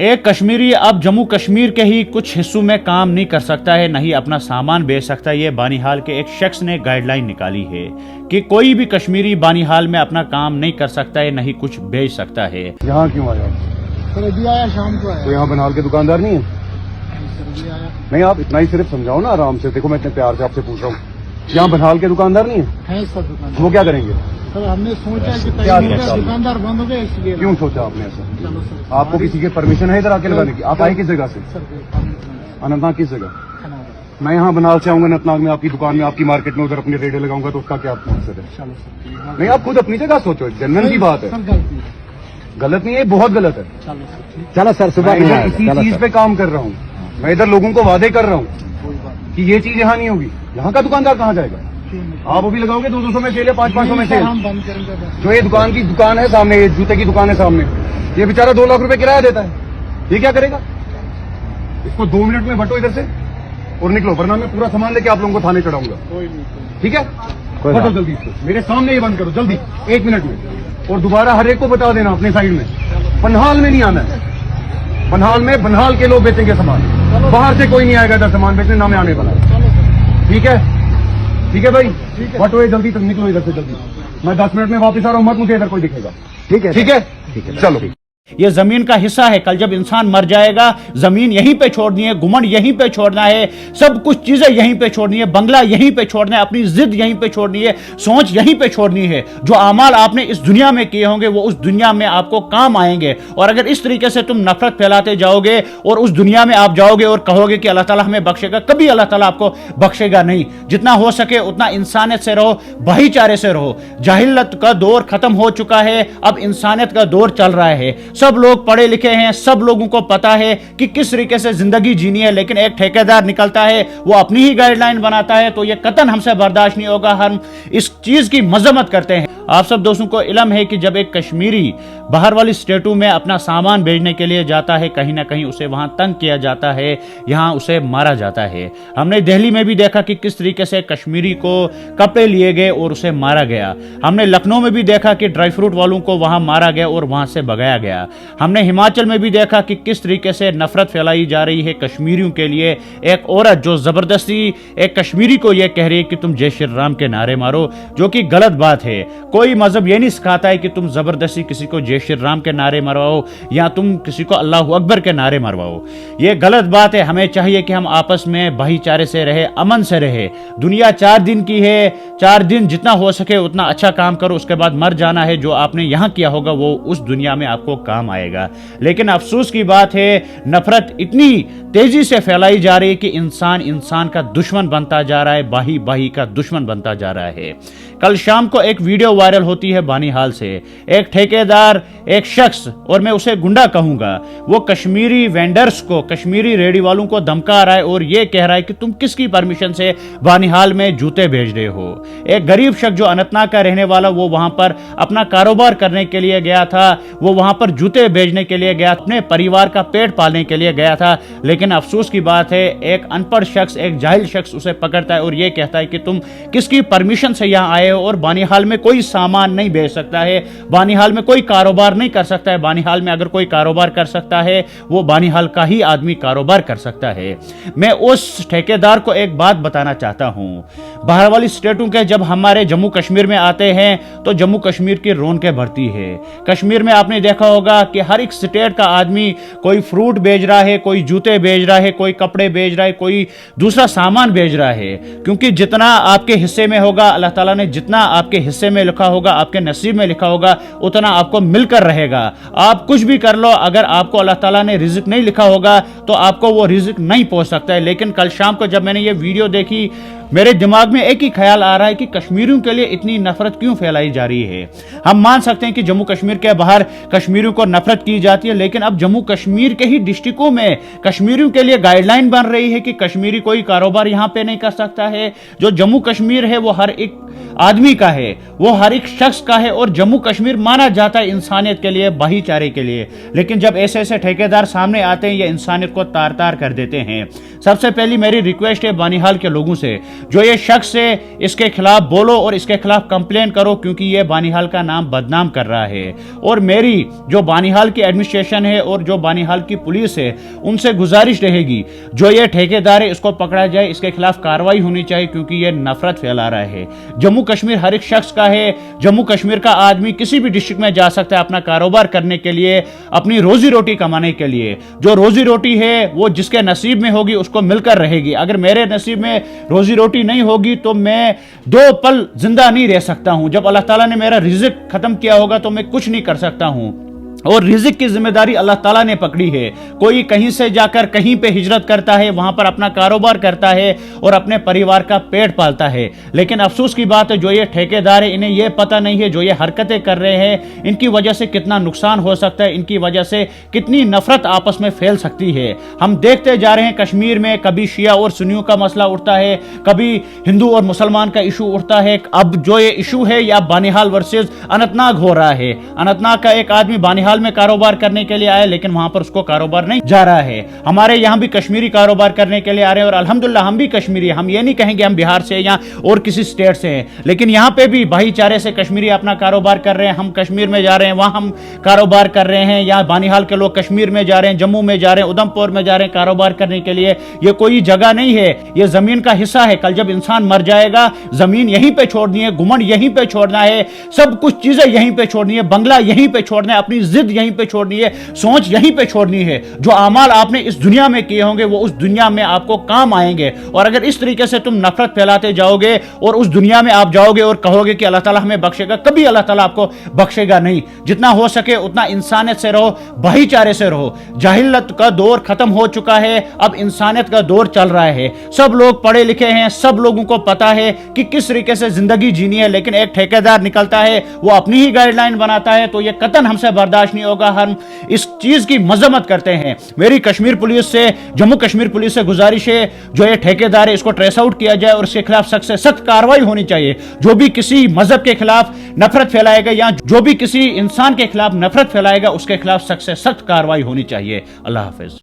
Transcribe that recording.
एक कश्मीरी अब जम्मू कश्मीर के ही कुछ हिस्सों में काम नहीं कर सकता है, नहीं अपना सामान बेच सकता है। ये बानीहाल के एक शख्स ने गाइडलाइन निकाली है कि कोई भी कश्मीरी बानीहाल में अपना काम नहीं कर सकता है, नहीं कुछ बेच सकता है। यहाँ क्यों आया? सर अभी आया, शाम को आया। तो यहाँ बनिहाल के दुकानदार नहीं है? सर अभी आया। नहीं, आप इतना ही सिर्फ समझाओ ना आराम से। देखो मैं इतने प्यार से आपसे पूछ रहा हूँ, यहाँ बनिहाल के दुकानदार नहीं है सर दुकानदार। वो क्या करेंगे? सर हमने सोचा कि दुकानदार बंद हो गए इसलिए। क्यों सोचा आपने ऐसा? चलो सर, आपको किसी की परमिशन है इधर आके लगाने की? आप आए किस जगह से? सर अनंतनाग किस जगह? खनादा। मैं यहाँ बनिहाल से आऊंगा अनंतनाग में, आपकी दुकान में, आपकी मार्केट में उधर अपने रेडे लगाऊंगा, तो उसका क्या मकसद है? चलो सर, नहीं, आप खुद अपनी जगह सोचो, जनरल की बात है। सर गलती गलत नहीं है, बहुत गलत है। चलो सर ठीक। चलो सर, सुबह मैं इधर इसी चीज पे काम कर रहा हूँ, मैं इधर लोगों को वादे कर रहा हूँ कोई बात कि ये चीज यहाँ नहीं होगी। यहाँ का दुकानदार कहाँ जाएगा? नहीं। आप अभी लगाओगे 200 में सेल या 500 में सेल। हम बंद करेंगे बस। जो ये दुकान की दुकान है सामने, ये जूते की दुकान है सामने, ये बेचारा 2 लाख रुपए किराया देता है, ये क्या करेगा? इसको 2 मिनट में बटो इधर से और निकलो, वरना मैं पूरा सामान लेके आप लोगों को थाने चढ़ाऊंगा। कोई नहीं। ठीक है, बटो जल्दी इसको, मेरे सामने ये बंद करो जल्दी, 1 मिनट में। और दोबारा हर एक को बता देना अपने साइड में, बनिहाल में नहीं आना है। बनिहाल में बनिहाल के लोग बेचेंगे सामान, बाहर से कोई नहीं आएगा इधर सामान बेचने, ना मैं आने वाला। ठीक है, ठीक है भाई, बटो ये जल्दी तक निकलो इधर से जल्दी। मैं 10 मिनट में वापस आ रहा हूँ, मत मुझे इधर कोई दिखेगा। ठीक है, ठीक है, चलो। ये जमीन का हिस्सा है, कल जब इंसान मर जाएगा जमीन यहीं पे छोड़नी है, घुमंड यहीं पे छोड़ना है, सब कुछ चीजें यहीं पे छोड़नी है, बंगला यहीं पे छोड़ना है, अपनी जिद यहीं पे छोड़नी है, सोच यहीं पे छोड़नी है। जो अमाल आपने इस दुनिया में किए होंगे वो उस दुनिया में आपको काम आएंगे। और अगर इस तरीके से तुम नफरत फैलाते जाओगे और उस दुनिया में आप जाओगे और कहोगे कि अल्लाह ताला हमें बख्शेगा, कभी अल्लाह ताला आपको बख्शेगा नहीं। जितना हो सके उतना इंसानियत से रहो, भाईचारे से रहो। जाहिलियत का दौर खत्म हो चुका है, अब इंसानियत का दौर चल रहा है। सब लोग पढ़े लिखे हैं, सब लोगों को पता है कि किस तरीके से जिंदगी जीनी है, लेकिन एक ठेकेदार निकलता है, वो अपनी ही गाइडलाइन बनाता है, तो ये कतन हमसे बर्दाश्त नहीं होगा। हम इस चीज की मजम्मत करते हैं। आप सब दोस्तों को इल्म है कि जब एक कश्मीरी बाहर वाली स्टेटों में अपना सामान भेजने के लिए जाता है, कहीं ना कहीं उसे वहां तंग किया जाता है, यहां उसे मारा जाता है। हमने दिल्ली में भी देखा कि किस तरीके से कश्मीरी को कपड़े लिए गए और उसे मारा गया। हमने लखनऊ में भी देखा कि ड्राई फ्रूट वालों को वहां मारा गया और वहां से भगाया गया। हमने हिमाचल में भी देखा कि किस तरीके से नफरत फैलाई जा रही है कश्मीरियों के लिए। एक औरत जो जबरदस्ती एक कश्मीरी को यह कह रही है कि तुम जय श्री राम के नारे मारो, जो कि गलत बात है। कोई मजहब ये नहीं सिखाता है कि तुम जबरदस्ती किसी को जय श्री राम के नारे मरवाओ या तुम किसी को अल्लाह अकबर के नारे मरवाओ, ये गलत बात है। हमें चाहिए कि हम आपस में भाईचारे से रहे, अमन से रहे। दुनिया 4 दिन की है, 4 दिन जितना हो सके उतना अच्छा काम करो, उसके बाद मर जाना है। जो आपने यहाँ किया होगा वो उस दुनिया में आपको काम आएगा। लेकिन अफसोस की बात है, नफरत इतनी तेजी से फैलाई जा रही है कि इंसान इंसान का दुश्मन बनता जा रहा है, बाही बाही का दुश्मन बनता जा रहा है। कल शाम को एक वीडियो वायरल होती है बानीहाल से। एक ठेकेदार, एक शख्स, और मैं उसे गुंडा कहूंगा, वो कश्मीरी वेंडर्स को, कश्मीरी रेडी वालों को धमका रहा है और ये कह रहा है कि तुम किसकी परमिशन से बानीहाल में जूते भेज रहे हो। एक गरीब शख्स जो अनंतनाग का रहने वाला, वो वहां पर अपना कारोबार करने के लिए गया था, वो वहां पर जूते भेजने के लिए गया, अपने परिवार का पेट पालने के लिए गया था। लेकिन अफसोस की बात है, एक अनपढ़ शख्स, एक जाहिल शख्स उसे पकड़ता है और ये कहता है कि तुम किसकी परमिशन से यहाँ आए हो और बानीहाल में कोई सामान नहीं बेच सकता है, बानीहाल में कोई कारोबार नहीं कर सकता है। बानीहाल में अगर कोई कारोबार कर सकता है वो बानीहाल का ही आदमी कारोबार कर सकता है। मैं उस ठेकेदार को एक बात बताना चाहता हूं, बाहर वाली स्टेटों के जब हमारे जम्मू कश्मीर में आते हैं तो जम्मू कश्मीर की रौनकें बढ़ती है। कश्मीर में आपने देखा होगा कि हर एक स्टेट का आदमी कोई फ्रूट बेच रहा है, कोई जूते बेच रहा है, कोई कपड़े बेच रहा है, कोई दूसरा सामान बेच रहा है, क्योंकि जितना आपके हिस्से में होगा, अल्लाह ताला ने जितना आपके हिस्से में लिखा होगा, आपके नसीब में लिखा होगा, उतना आपको मिलकर रहेगा। आप कुछ भी कर लो, अगर आपको अल्लाह ताला ने रिज़्क नहीं लिखा होगा तो आपको वो रिज़्क नहीं पहुंच सकता है। लेकिन कल शाम को जब मैंने ये वीडियो देखी, मेरे दिमाग में एक ही ख्याल आ रहा है कि कश्मीरियों के लिए इतनी नफरत क्यों फैलाई जा रही है। हम मान सकते हैं कि जम्मू कश्मीर के बाहर कश्मीरियों को नफरत की जाती है, लेकिन अब जम्मू कश्मीर के ही डिस्ट्रिक्टों में कश्मीरियों के लिए गाइडलाइन बन रही है कि कश्मीरी कोई कारोबार यहाँ पे नहीं कर सकता है। जो जम्मू कश्मीर है वो हर एक आदमी का है, वो हर एक शख्स का है, और जम्मू कश्मीर माना जाता है इंसानियत के लिए, भाईचारे के लिए। लेकिन जब ऐसे ऐसे ठेकेदार सामने आते हैं, ये इंसानियत को तार तार कर देते हैं। सबसे पहली मेरी रिक्वेस्ट है बानीहाल के लोगों से, जो ये शख्स है इसके खिलाफ बोलो और इसके खिलाफ कंप्लेन करो, क्योंकि ये बानिहाल का नाम बदनाम कर रहा है। और मेरी जो बानिहाल की एडमिनिस्ट्रेशन है और जो बानिहाल की पुलिस है उनसे गुजारिश रहेगी, जो ये ठेकेदार है इसको पकड़ा जाए, इसके खिलाफ कार्रवाई होनी चाहिए, क्योंकि ये नफरत फैला रहा है। जम्मू कश्मीर हर एक शख्स का है, जम्मू कश्मीर का आदमी किसी भी डिस्ट्रिक्ट में जा सकता है अपना कारोबार करने के लिए, अपनी रोजी रोटी कमाने के लिए। जो रोजी रोटी है वो जिसके नसीब में होगी उसको मिलकर रहेगी। अगर मेरे नसीब में रोजी रोटी नहीं होगी तो मैं 2 पल जिंदा नहीं रह सकता हूं। जब अल्लाह ताला ने मेरा रिज़्क खत्म किया होगा तो मैं कुछ नहीं कर सकता हूं। और रिज़्क की जिम्मेदारी अल्लाह ताला ने पकड़ी है। कोई कहीं से जाकर कहीं पे हिजरत करता है, वहां पर अपना कारोबार करता है और अपने परिवार का पेट पालता है। लेकिन अफसोस की बात है जो ये ठेकेदार है इन्हें ये पता नहीं है जो ये हरकतें कर रहे हैं इनकी वजह से कितना नुकसान हो सकता है, इनकी वजह से कितनी नफरत आपस में फैल सकती है। हम देखते जा रहे हैं कश्मीर में कभी शिया और सुन्नियों का मसला उठता है, कभी हिंदू और मुसलमान का इशू उठता है। अब जो ये इशू है या बानिहाल वर्सेस अनंतनाग हो रहा है। अनंतनाग का एक आदमी बानिहाल में कारोबार करने के लिए आया, लेकिन वहां पर उसको कारोबार नहीं जा रहा है। हमारे यहां भी कश्मीरी कारोबार करने के लिए आ रहे हैं और अल्हम्दुलिल्लाह हम भी कश्मीरी, हम ये नहीं कहेंगे हम बिहार से या और किसी स्टेट से हैं, लेकिन यहां पे भी भाईचारे से कश्मीरी अपना कारोबार कर रहे हैं। हम कश्मीर में जा रहे हैं, वहां हम कारोबार कर रहे हैं। यहाँ बानिहाल के लोग कश्मीर में जा रहे हैं, जम्मू में जा रहे हैं, उधमपुर में जा रहे हैं कारोबार करने के लिए। ये कोई जगह नहीं है, ये जमीन का हिस्सा है। कल जब इंसान मर जाएगा जमीन यहीं पे छोड़नी है, घुमंड यहीं पे छोड़ना है, सब कुछ चीजें यहीं पे छोड़नी है, बंगला यहीं पे छोड़ना है, अपनी जिद यहीं पे छोड़नी है, सोच यहीं पे छोड़नी है। जो अमाल आपने इस दुनिया में किए होंगे वो उस दुनिया में आपको काम आएंगे। और अगर इस तरीके से तुम नफरत फैलाते जाओगे और उस दुनिया में आप जाओगे और कहोगे कि अल्लाह ताला हमें बख्शेगा, कभी अल्लाह ताला आपको बख्शेगा नहीं। जितना हो सके उतना इंसानियत से रहो, भाईचारे से रहो। जाहिलियत का दौर खत्म हो चुका है, अब इंसानियत का दौर चल रहा है। सब लोग पढ़े लिखे हैं, सब लोगों को पता है कि किस तरीके से जिंदगी जीनी है, लेकिन एक ठेकेदार निकलता है वो अपनी ही गाइडलाइन बनाता है, तो ये कतन हमसे बर्दाश्त नहीं होगा। हम इस चीज की मजम्मत करते हैं। मेरी कश्मीर पुलिस से, जम्मू कश्मीर पुलिस से गुजारिश है जो ये ठेकेदार है इसको ट्रेस आउट किया जाए और इसके खिलाफ सख्त से सख्त कार्रवाई होनी चाहिए। जो भी किसी मजहब के खिलाफ नफरत फैलाएगा या जो भी किसी इंसान के खिलाफ नफरत फैलाएगा उसके खिलाफ सख्त से सख्त कार्रवाई होनी चाहिए। अल्लाह हाफिज।